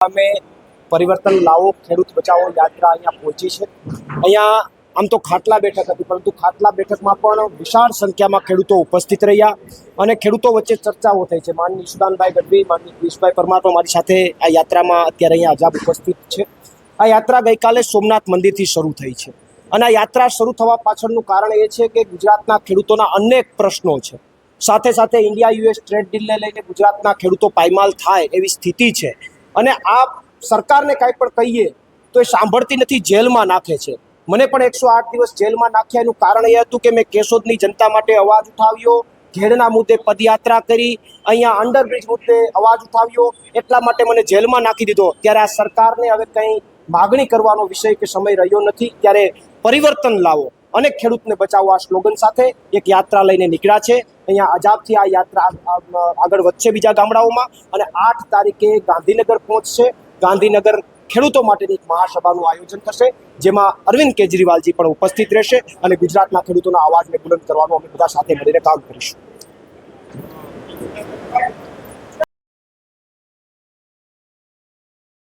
અમે પરિવર્તન લાવો ખેડૂત બચાવો યાત્રા અહીંયા પહોંચી છે। અહીંયા આમ તો ખાટલા બેઠક હતી, પરંતુ ખાટલા બેઠકમાં પણ વિશાળ સંખ્યામાં ખેડૂતો ઉપસ્થિત રહ્યા અને ખેડૂતો વચ્ચે ચર્ચાઓ થઈ છે। માનનીય ઈશુદાનભાઈ ગઢવી, માનનીય પિયુષભાઈ પરમાર પણ મારી સાથે આ યાત્રામાં અત્યારે અહીંયા અજાબ ઉપસ્થિત છે। આ યાત્રા ગઈકાલે સોમનાથ મંદિરથી શરૂ થઈ છે અને આ યાત્રા શરૂ થવા પાછળનું કારણ એ છે કે ગુજરાતના ખેડૂતોના અનેક પ્રશ્નો છે। સાથે સાથે ઇન્ડિયા યુએસ ટ્રેડ ડીલને લઈને ગુજરાતના ખેડૂતો પાયમાલ થાય એવી સ્થિતિ છે અને આ સરકારને કાંઈ પણ કહીએ તો એ સાંભળતી નથી, જેલમાં નાખે છે। મને પણ 108 દિવસ જેલમાં નાખ્યા એનું કારણ એ હતું કે મેં કેશોદની જનતા માટે અવાજ ઉઠાવ્યો, ઘેડના મુદ્દે પદયાત્રા કરી, અહીંયા અંડરબ્રિજ મુદ્દે અવાજ ઉઠાવ્યો, એટલા માટે મને જેલમાં નાખી દીધો। ત્યારે આ સરકારને હવે કંઈ માગણી કરવાનો વિષય કે સમય રહ્યો નથી। ત્યારે પરિવર્તન લાવો અને ખેડૂતને બચાવો આ સ્લોગન સાથે એક યાત્રા લઈને નીકળ્યા છે। અહીંયા અજાબથી આ યાત્રા આગળ વધશે બીજા ગામડાઓમાં અને 8 તારીખે ગાંધીનગર પહોંચશે। ગાંધીનગર ખેડૂતો માટેની એક મહાસભાનું આયોજન થશે, જેમાં અરવિંદ કેજરીવાલજી પણ ઉપસ્થિત રહેશે અને ગુજરાતના ખેડૂતોના અવાજને બુલંદ કરવાનું અમે બધા સાથે મળીને કામ કરીશું।